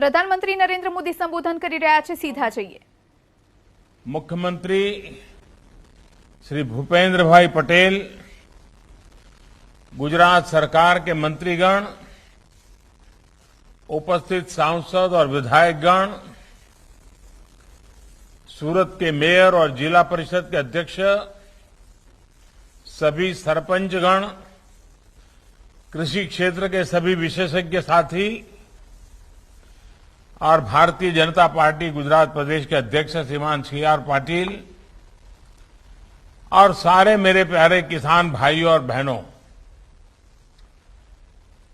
પ્રધાનમંત્રી નરેન્દ્ર મોદી સંબોધન કરી રહ્યા છે, सीधा જઈએ। मुख्यमंत्री श्री भूपेंद्र भाई पटेल, गुजरात सरकार के मंत्रीगण, उपस्थित सांसद और विधायकगण, सूरत के मेयर और जिला परिषद के अध्यक्ष, सभी सरपंचगण, कृषि क्षेत्र के सभी विशेषज्ञ साथी और भारतीय जनता पार्टी गुजरात प्रदेश के अध्यक्ष श्रीमान CR पाटिल और सारे मेरे प्यारे किसान भाइयों और बहनों,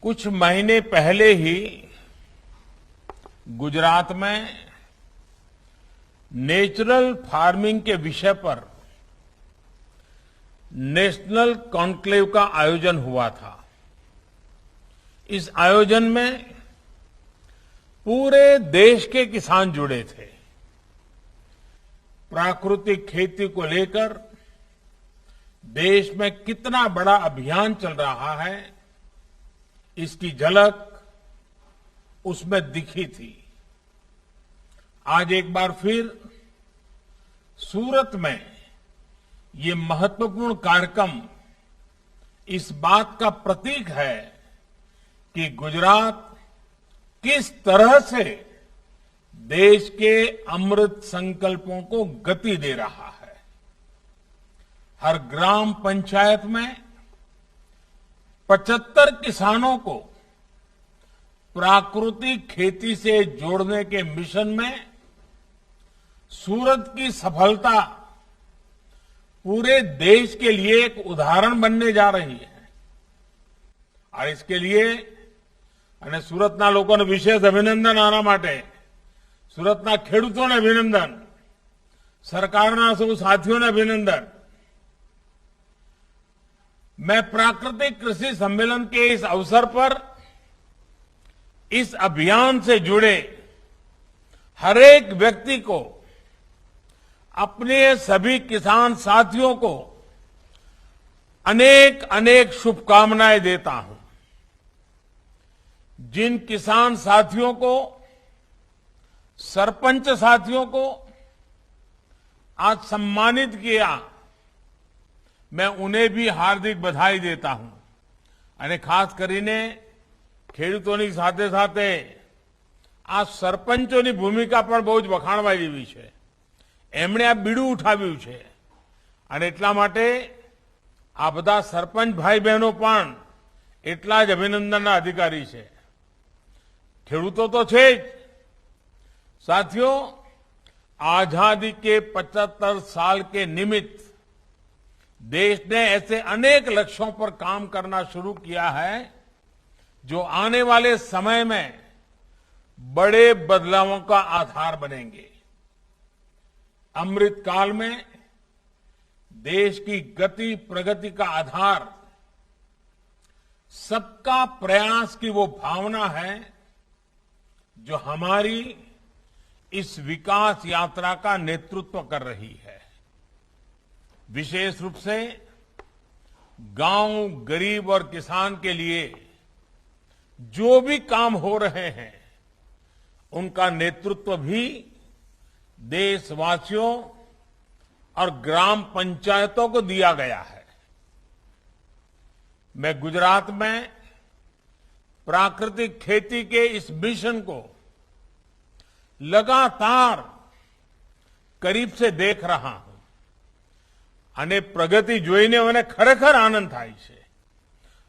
कुछ महीने पहले ही गुजरात में नेचुरल फार्मिंग के विषय पर नेशनल कॉन्क्लेव का आयोजन हुआ था। इस आयोजन में पूरे देश के किसान जुड़े थे। प्राकृतिक खेती को लेकर देश में कितना बड़ा अभियान चल रहा है, इसकी झलक उसमें दिखी थी। आज एक बार फिर सूरत में ये महत्वपूर्ण कार्यक्रम इस बात का प्रतीक है कि गुजरात किस तरह से देश के अमृत संकल्पों को गति दे रहा है। हर ग्राम पंचायत में 75 किसानों को प्राकृतिक खेती से जोड़ने के मिशन में सूरत की सफलता पूरे देश के लिए एक उदाहरण बनने जा रही है। और इसके लिए અને સુરતના લોકોને વિશેષ અભિનંદન, આના માટે સુરતના ખેડૂતોને અભિનંદન, સરકારના સૌ સાથીઓને અભિનંદન। मैं प्राकृतिक कृषि सम्मेलन के इस अवसर पर इस अभियान से जुड़े हर एक व्यक्ति को, अपने सभी किसान साथियों को अनेक अनेक शुभकामनाएं देता हूं। जिन किसान साथियों को, सरपंच साथियों को आज सम्मानित किया, मैं उन्हें भी हार्दिक बधाई देता हूं। અને ખાસ કરીને ખેડૂતોની સાથે સાથે આ સરપંચોની ભૂમિકા પણ બહુ જ વખાણવા જેવી છે। એમણે આ બીડું ઉઠાવ્યું છે અને એટલા માટે આ બધા સરપંચ ભાઈ બહેનો પણ એટલા જ અભિનંદનના અધિકારી છે। ખેડૂતો તો છે જ, साथियों, आजादी के 75 साल के निमित्त देश ने ऐसे अनेक लक्ष्यों पर काम करना शुरू किया है जो आने वाले समय में बड़े बदलावों का आधार बनेंगे। अमृत काल में देश की गति प्रगति का आधार सबका प्रयास की वो भावना है जो हमारी इस विकास यात्रा का नेतृत्व कर रही है। विशेष रूप से गांव, गरीब और किसान के लिए जो भी काम हो रहे हैं, उनका नेतृत्व भी देशवासियों और ग्राम पंचायतों को दिया गया है। मैं गुजरात में प्राकृतिक खेती के इस मिशन को लगातार करीब से देख रहा हूं અને પ્રગતિ જોઈને મને ખરેખર આનંદ થાય છે।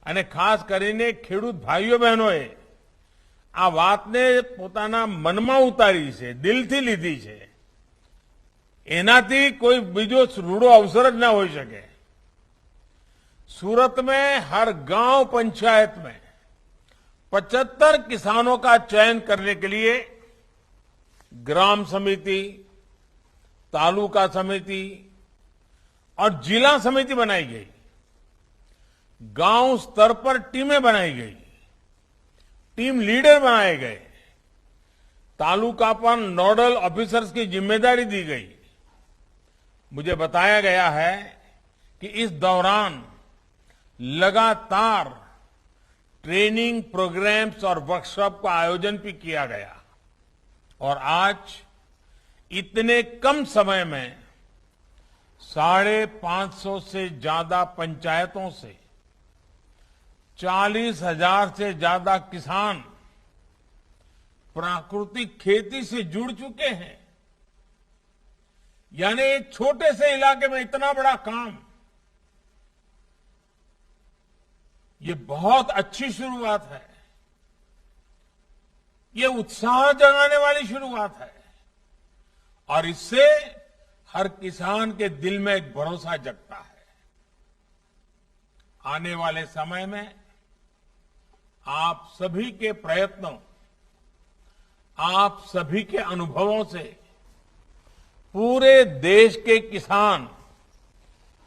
અને ખાસ કરીને ખેડૂત ભાઈઓ બહેનોએ આ વાતને પોતાના મનમાં ઉતારી છે, દિલથી લીધી છે। એનાથી કોઈ બીજો રૂડો અવસર જ ના હોઈ શકે। सूरत में हर गांव पंचायत में 75 किसानों का चयन करने के लिए ग्राम समिति, तालुका समिति और जिला समिति बनाई गई। गांव स्तर पर टीमें बनाई गई, टीम लीडर बनाए गए, तालुका पर नोडल ऑफिसर्स की जिम्मेदारी दी गई। मुझे बताया गया है कि इस दौरान लगातार ट्रेनिंग प्रोग्राम्स और वर्कशॉप का आयोजन भी किया गया। और आज इतने कम समय में 550 से ज्यादा पंचायतों से 40,000 से ज्यादा किसान प्राकृतिक खेती से जुड़ चुके हैं। यानी एक छोटे से इलाके में इतना बड़ा काम, ये बहुत अच्छी शुरुआत है। ये उत्साह जगाने वाली शुरुआत है और इससे हर किसान के दिल में एक भरोसा जगता है। आने वाले समय में आप सभी के प्रयत्नों, आप सभी के अनुभवों से पूरे देश के किसान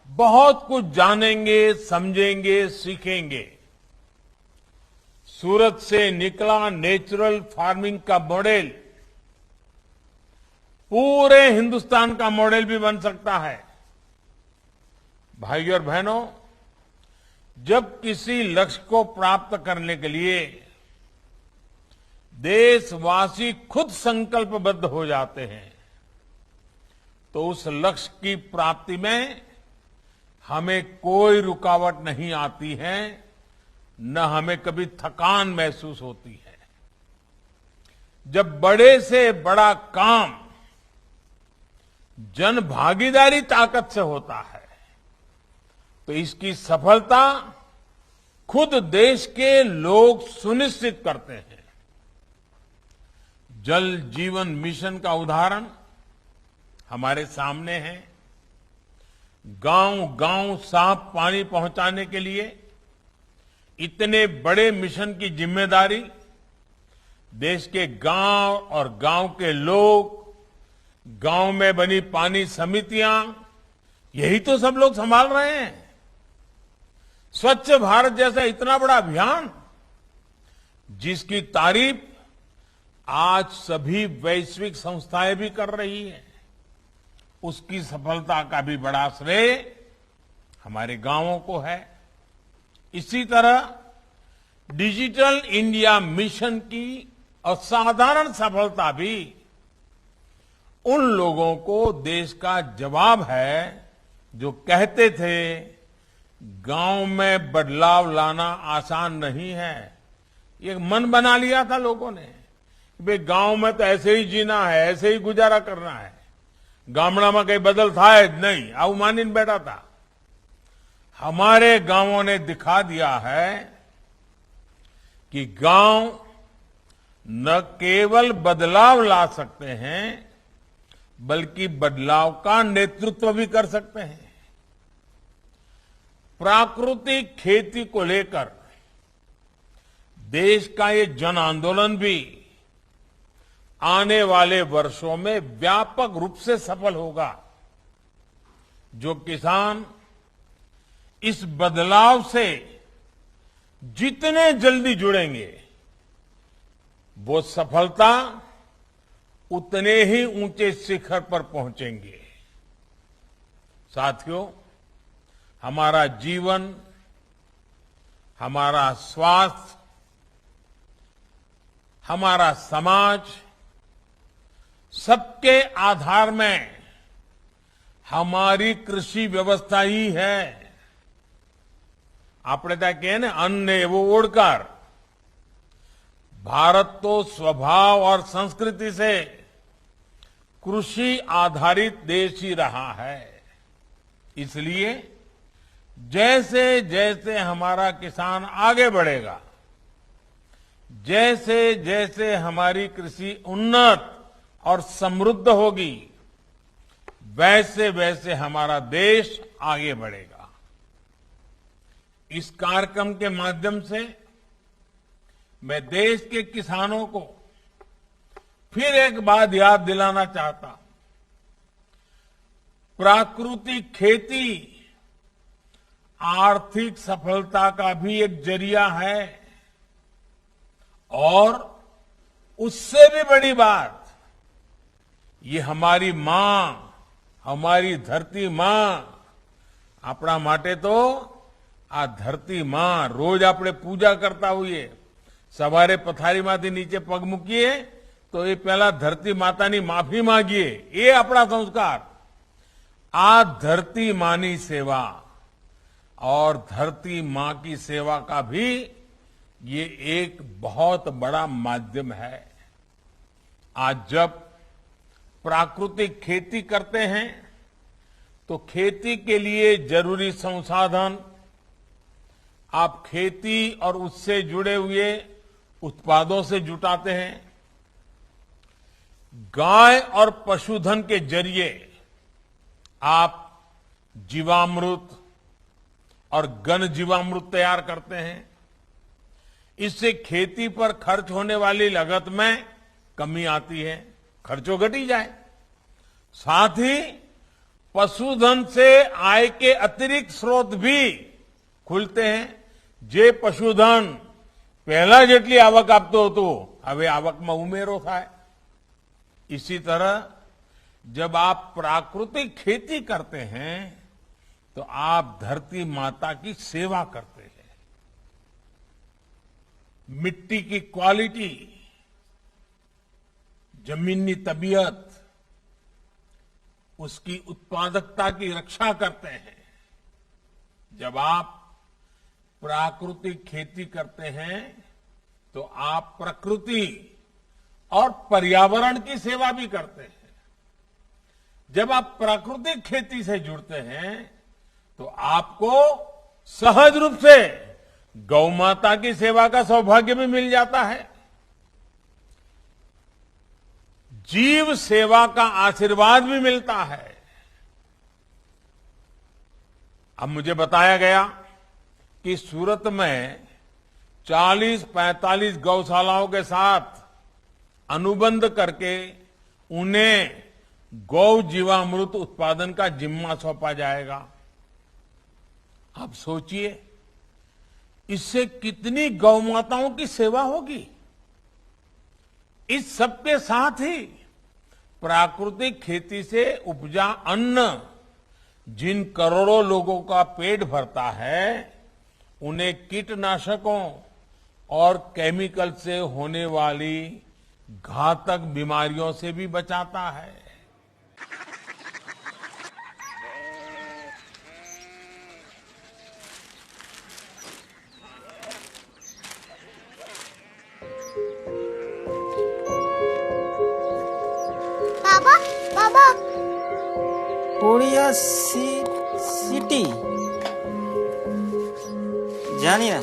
बहुत कुछ जानेंगे, समझेंगे, सीखेंगे। सूरत से निकला नेचुरल फार्मिंग का मॉडल पूरे हिंदुस्तान का मॉडल भी बन सकता है। भाइयों और बहनों, जब किसी लक्ष्य को प्राप्त करने के लिए देशवासी खुद संकल्पबद्ध हो जाते हैं तो उस लक्ष्य की प्राप्ति में हमें कोई रुकावट नहीं आती है, न हमें कभी थकान महसूस होती है। जब बड़े से बड़ा काम जन भागीदारी ताकत से होता है तो इसकी सफलता खुद देश के लोग सुनिश्चित करते हैं। जल जीवन मिशन का उदाहरण हमारे सामने है। गांव गांव साफ पानी पहुंचाने के लिए इतने बड़े मिशन की जिम्मेदारी देश के गांव और गांव के लोग, गांव में बनी पानी समितियां, यही तो सब लोग संभाल रहे हैं। स्वच्छ भारत जैसा इतना बड़ा अभियान जिसकी तारीफ आज सभी वैश्विक संस्थाएं भी कर रही हैं, उसकी सफलता का भी बड़ा श्रेय हमारे गांवों को है। इसी तरह डिजिटल इंडिया मिशन की असाधारण सफलता भी उन लोगों को देश का जवाब है जो कहते थे गांव में बदलाव लाना आसान नहीं है। ये मन बना लिया था लोगों ने, भाई गांव में तो ऐसे ही जीना है, ऐसे ही गुजारा करना है, गामड़ा में कहीं बदल था नहीं, आऊ मानीन बैठा था। हमारे गांवों ने दिखा दिया है कि गांव न केवल बदलाव ला सकते हैं बल्कि बदलाव का नेतृत्व भी कर सकते हैं। प्राकृतिक खेती को लेकर देश का ये जन आंदोलन भी आने वाले वर्षों में व्यापक रूप से सफल होगा। जो किसान इस बदलाव से जितने जल्दी जुड़ेंगे वो सफलता उतने ही ऊंचे शिखर पर पहुंचेंगे। साथियों, हमारा जीवन, हमारा स्वास्थ्य, हमारा समाज, सबके आधार में हमारी कृषि व्यवस्था ही है। આપણે ત્યાં કહે ને અન્ન એવો ઓળકાર। भारत तो स्वभाव और संस्कृति से कृषि आधारित देश ही रहा है। इसलिए जैसे जैसे हमारा किसान आगे बढ़ेगा, जैसे जैसे हमारी कृषि उन्नत और समृद्ध होगी, वैसे वैसे हमारा देश आगे बढ़ेगा। इस कार्यक्रम के माध्यम से मैं देश के किसानों को फिर एक बात याद दिलाना चाहता हूं। प्राकृतिक खेती आर्थिक सफलता का भी एक जरिया है और उससे भी बड़ी बात, ये हमारी मां, हमारी धरती मां, अपना माटे तो आ धरती मां रोज આપણે પૂજા કરતા હોઈએ, સવારે પથારીમાંથી નીચે પગ મૂકીએ તો એ પહેલા ધરતી માતાની માફી માંગીએ, એ આપણા સંસ્કાર। આ धरती मानी सेवा और धरती मां की सेवा का भी ये एक बहुत बड़ा माध्यम है। आज जब प्राकृतिक खेती करते हैं तो खेती के लिए जरूरी संसाधन आप खेती और उससे जुड़े हुए उत्पादों से जुटाते हैं। गाय और पशुधन के जरिए आप जीवामृत और घन जीवामृत तैयार करते हैं। इससे खेती पर खर्च होने वाली लागत में कमी आती है, खर्चों घटी जाए। साथ ही पशुधन से आय के अतिरिक्त स्रोत भी खुलते हैं। जे पशुधन पहला जेटली आवक आपतो हतो हवे आवक में उमेरो थाय। इसी तरह जब आप प्राकृतिक खेती करते हैं तो आप धरती माता की सेवा करते हैं। मिट्टी की क्वालिटी, जमीनी तबीयत, उसकी उत्पादकता की रक्षा करते हैं। जब आप प्राकृतिक खेती करते हैं तो आप प्रकृति और पर्यावरण की सेवा भी करते हैं। जब आप प्राकृतिक खेती से जुड़ते हैं तो आपको सहज रूप से गौ माता की सेवा का सौभाग्य भी मिल जाता है। जीव सेवा का आशीर्वाद भी मिलता है। अब मुझे बताया गया कि सूरत में 40-45 गौशालाओं के साथ अनुबंध करके उन्हें गौ जीवामृत उत्पादन का जिम्मा सौंपा जाएगा। आप सोचिए, इससे कितनी गौ माताओं की सेवा होगी। इस सबके साथ ही प्राकृतिक खेती से उपजा अन्न जिन करोड़ों लोगों का पेट भरता है, उन्हें कीटनाशकों और केमिकल से होने वाली घातक बीमारियों से भी बचाता है। बाबा बाबा कोरिया सिटी जानी ना।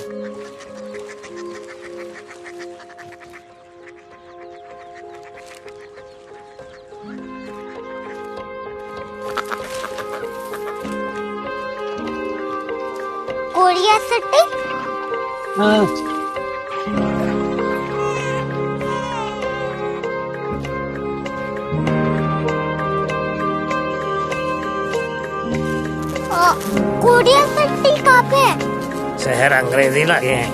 Korea city. कोरिया सिटी कहाँ पे है? शहर अंग्रेजी लगे हैं।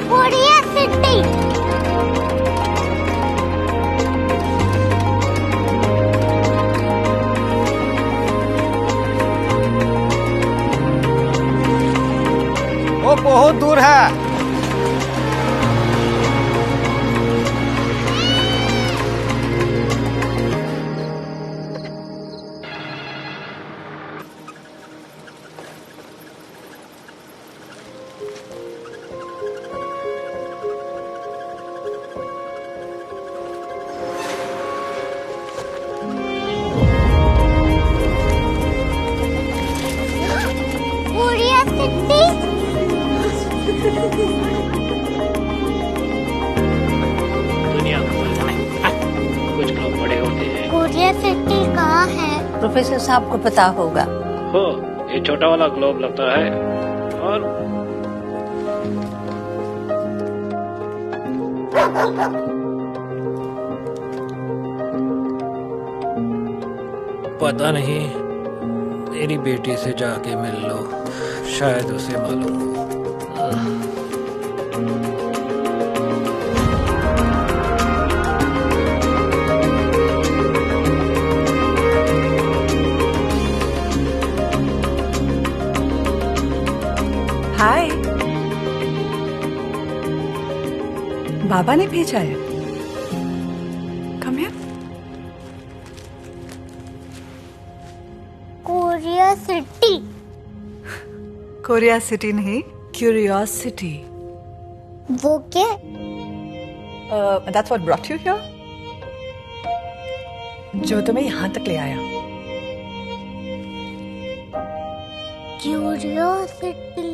Korea city. वो बहुत दूर है। Korea city. दुनिया का फल है। कुछ लोग बड़े होते हैं। कोरिया सिटी कहाँ है? प्रोफेसर साहब को पता होगा। हो, ये छोटा वाला ग्लोब लगता है और पता नहीं, मेरी बेटी से जाके मिल लो, शायद उसे मालूम हो। हाय। बाबा ने भेजा है। Come here. Korea city. Korea city नहीं, क्यूरियोसिटी। वो क्या? That's what brought you here? जो तुम्हें यहाँ तक ले आया। क्यूरियोसिटी।